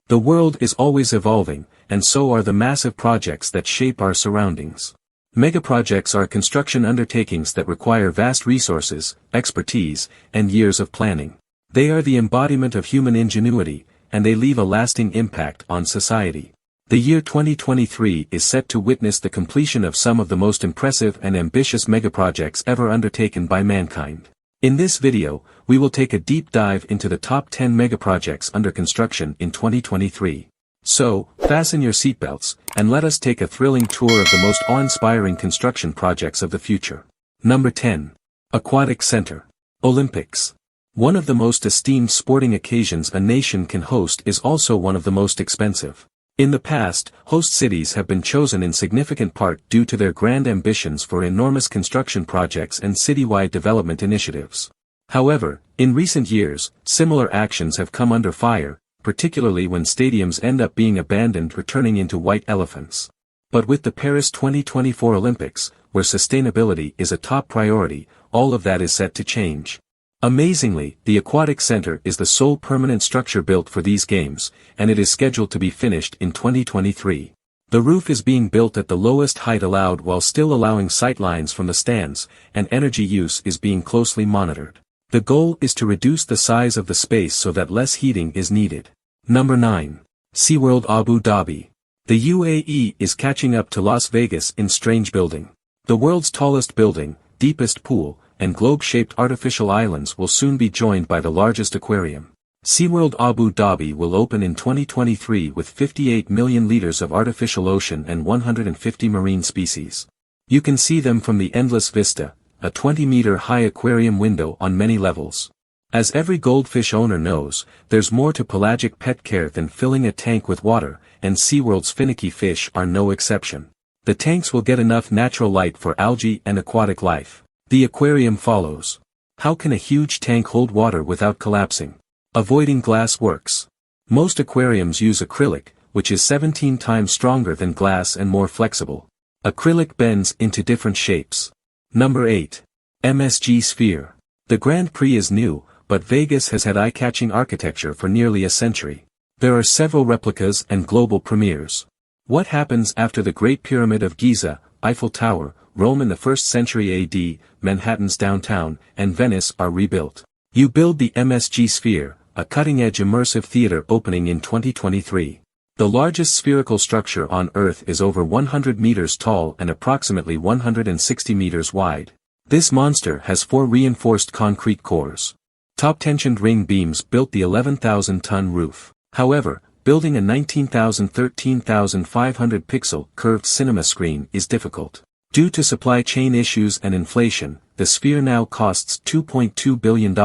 The world is always evolving, and so are the massive projects that shape our surroundings. Megaprojects are construction undertakings that require vast resources, expertise, and years of planning. They are the embodiment of human ingenuity, and they leave a lasting impact on society. The year 2023 is set to witness the completion of some of the most impressive and ambitious megaprojects ever undertaken by mankind. In this video, we will take a deep dive into the top 10 megaprojects under construction in 2023. So, fasten your seatbelts, and let us take a thrilling tour of the most awe-inspiring construction projects of the future. Number 10. Aquatic Center. Olympics. One of the most esteemed sporting occasions a nation can host is also one of the most expensive. In the past, host cities have been chosen in significant part due to their grand ambitions for enormous construction projects and citywide development initiatives. However, in recent years, similar actions have come under fire, particularly when stadiums end up being abandoned or turning into white elephants. But with the Paris 2024 Olympics, where sustainability is a top priority, all of that is set to change. Amazingly, the Aquatic Center is the sole permanent structure built for these games, and it is scheduled to be finished in 2023. The roof is being built at the lowest height allowed while still allowing sightlines from the stands, and energy use is being closely monitored. The goal is to reduce the size of the space so that less heating is needed. Number 9. SeaWorld Abu Dhabi. The UAE is catching up to Las Vegas in strange building. The world's tallest building, deepest pool, and globe-shaped artificial islands will soon be joined by the largest aquarium. SeaWorld Abu Dhabi will open in 2023 with 58 million liters of artificial ocean and 150 marine species. You can see them from the endless vista, a 20-meter-high aquarium window on many levels. As every goldfish owner knows, there's more to pelagic pet care than filling a tank with water, and SeaWorld's finicky fish are no exception. The tanks will get enough natural light for algae and aquatic life. The aquarium follows. How can a huge tank hold water without collapsing? Avoiding glass works. Most aquariums use acrylic, which is 17 times stronger than glass and more flexible. Acrylic bends into different shapes. Number 8. MSG Sphere. The Grand Prix is new, but Vegas has had eye-catching architecture for nearly a century. There are several replicas and global premieres. What happens after the Great Pyramid of Giza, Eiffel Tower, Rome in the 1st century AD, Manhattan's downtown, and Venice are rebuilt? You build the MSG Sphere, a cutting-edge immersive theater opening in 2023. The largest spherical structure on Earth is over 100 meters tall and approximately 160 meters wide. This monster has 4 reinforced concrete cores. Top-tensioned ring beams built the 11,000-ton roof. However, building a 13,500 pixel curved cinema screen is difficult. Due to supply chain issues and inflation, the sphere now costs $2.2 billion,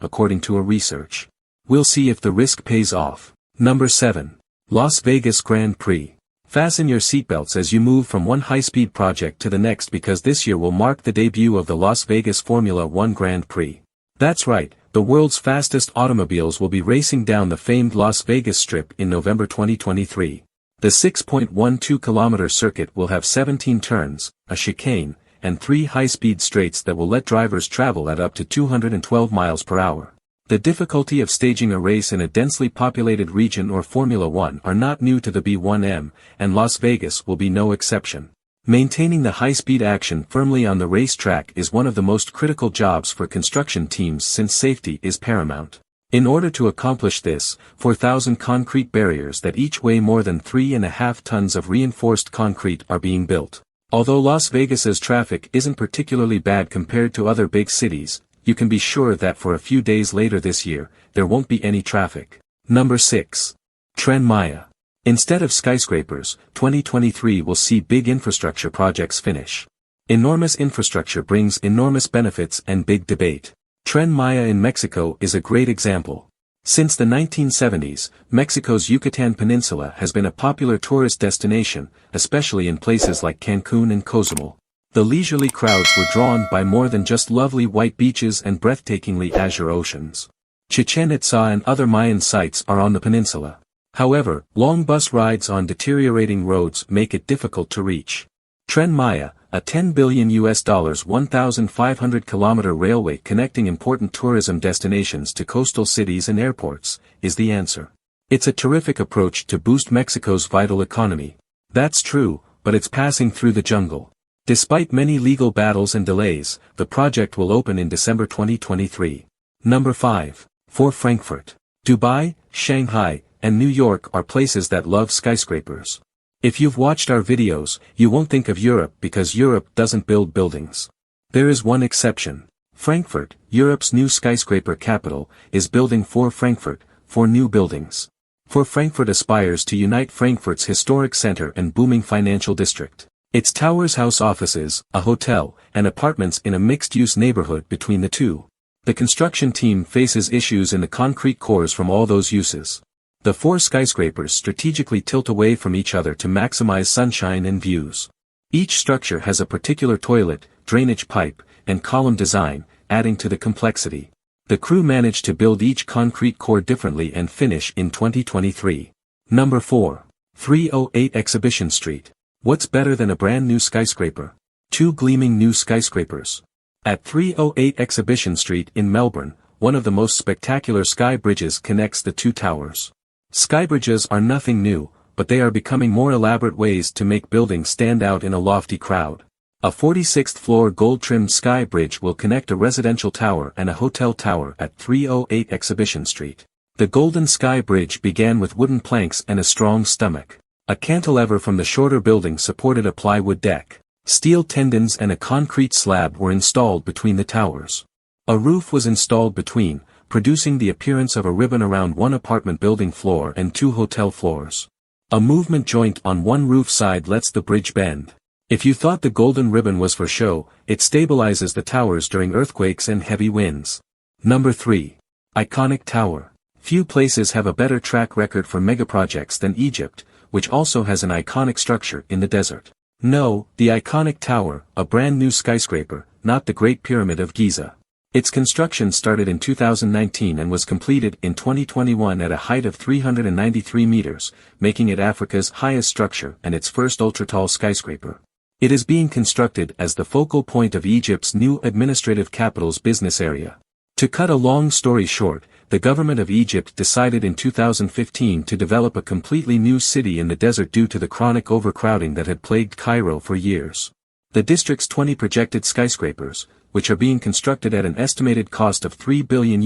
according to a research. We'll see if the risk pays off. Number 7. Las Vegas Grand Prix. Fasten your seatbelts as you move from one high-speed project to the next because this year will mark the debut of the Las Vegas Formula One Grand Prix. That's right, the world's fastest automobiles will be racing down the famed Las Vegas Strip in November 2023. The 6.12-kilometer circuit will have 17 turns, a chicane, and 3 high-speed straights that will let drivers travel at up to 212 miles per hour. The difficulty of staging a race in a densely populated region or Formula One are not new to the B1M, and Las Vegas will be no exception. Maintaining the high-speed action firmly on the racetrack is one of the most critical jobs for construction teams since safety is paramount. In order to accomplish this, 4,000 concrete barriers that each weigh more than 3.5 tons of reinforced concrete are being built. Although Las Vegas's traffic isn't particularly bad compared to other big cities, you can be sure that for a few days later this year, there won't be any traffic. Number 6. Tren Maya. Instead of skyscrapers, 2023 will see big infrastructure projects finish. Enormous infrastructure brings enormous benefits and big debate. Tren Maya in Mexico is a great example. Since the 1970s, Mexico's Yucatan Peninsula has been a popular tourist destination, especially in places like Cancun and Cozumel. The leisurely crowds were drawn by more than just lovely white beaches and breathtakingly azure oceans. Chichen Itza and other Mayan sites are on the peninsula. However, long bus rides on deteriorating roads make it difficult to reach. Tren Maya, a $10 billion 1,500-kilometer railway connecting important tourism destinations to coastal cities and airports, is the answer. It's a terrific approach to boost Mexico's vital economy. That's true, but it's passing through the jungle. Despite many legal battles and delays, the project will open in December 2023. Number 5. For Frankfurt. Dubai, Shanghai, and New York are places that love skyscrapers. If you've watched our videos, you won't think of Europe because Europe doesn't build buildings. There is one exception. Frankfurt, Europe's new skyscraper capital, is building for Frankfurt, 4 new buildings. For Frankfurt aspires to unite Frankfurt's historic center and booming financial district. Its towers house offices, a hotel, and apartments in a mixed-use neighborhood between the two. The construction team faces issues in the concrete cores from all those uses. The 4 skyscrapers strategically tilt away from each other to maximize sunshine and views. Each structure has a particular toilet, drainage pipe, and column design, adding to the complexity. The crew managed to build each concrete core differently and finish in 2023. Number 4. 308 Exhibition Street. What's better than a brand new skyscraper? 2 gleaming new skyscrapers. At 308 Exhibition Street in Melbourne, one of the most spectacular sky bridges connects the 2 towers. Sky bridges are nothing new, but they are becoming more elaborate ways to make buildings stand out in a lofty crowd. A 46th-floor gold-trimmed sky bridge will connect a residential tower and a hotel tower at 308 Exhibition Street. The Golden Sky Bridge began with wooden planks and a strong stomach. A cantilever from the shorter building supported a plywood deck. Steel tendons and a concrete slab were installed between the towers. A roof was installed between, producing the appearance of a ribbon around one apartment building floor and 2 hotel floors. A movement joint on one roof side lets the bridge bend. If you thought the golden ribbon was for show, it stabilizes the towers during earthquakes and heavy winds. Number 3. Iconic Tower. Few places have a better track record for megaprojects than Egypt, which also has an iconic structure in the desert. No, the iconic tower, a brand new skyscraper, not the Great Pyramid of Giza. Its construction started in 2019 and was completed in 2021 at a height of 393 meters, making it Africa's highest structure and its first ultra-tall skyscraper. It is being constructed as the focal point of Egypt's new administrative capital's business area. To cut a long story short, the government of Egypt decided in 2015 to develop a completely new city in the desert due to the chronic overcrowding that had plagued Cairo for years. The district's 20 projected skyscrapers, which are being constructed at an estimated cost of $3 billion,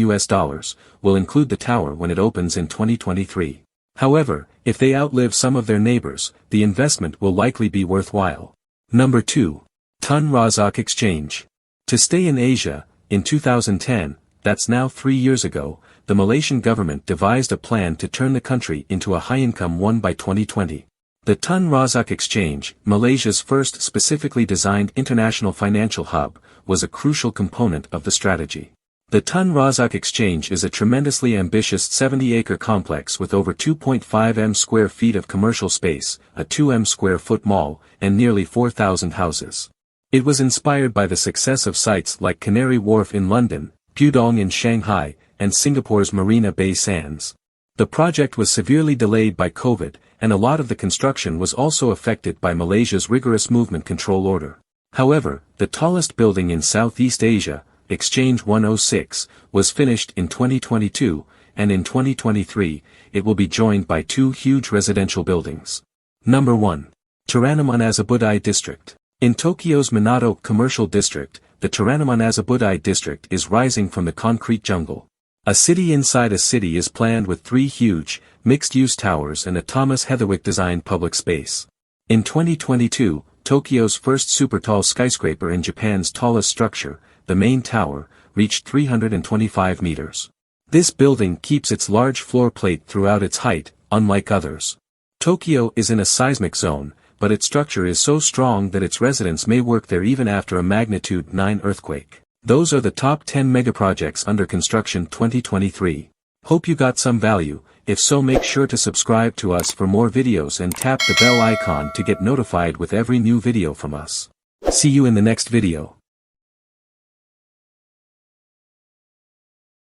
will include the tower when it opens in 2023. However, if they outlive some of their neighbors, the investment will likely be worthwhile. Number 2. Tun Razak Exchange. To stay in Asia, in 2010, that's now 3 years ago, the Malaysian government devised a plan to turn the country into a high-income one by 2020. The Tun Razak Exchange, Malaysia's first specifically designed international financial hub, was a crucial component of the strategy. The Tun Razak Exchange is a tremendously ambitious 70-acre complex with over 2.5 m square feet of commercial space, a 2 m square foot mall, and nearly 4,000 houses. It was inspired by the success of sites like Canary Wharf in London, Pudong in Shanghai, and Singapore's Marina Bay Sands. The project was severely delayed by COVID, and a lot of the construction was also affected by Malaysia's rigorous movement control order. However, the tallest building in Southeast Asia, Exchange 106, was finished in 2022, and in 2023, it will be joined by 2 huge residential buildings. Number 1. Tiranamanazabudai District. In Tokyo's Minato Commercial District, the Tiranamanazabudai District is rising from the concrete jungle. A city inside a city is planned with 3 huge, mixed-use towers and a Thomas Heatherwick-designed public space. In 2022, Tokyo's first super-tall skyscraper and Japan's tallest structure, the main tower, reached 325 meters. This building keeps its large floor plate throughout its height, unlike others. Tokyo is in a seismic zone, but its structure is so strong that its residents may work there even after a magnitude 9 earthquake. Those are the top 10 megaprojects under construction 2023. Hope you got some value. If so, make sure to subscribe to us for more videos and tap the bell icon to get notified with every new video from us. See you in the next video.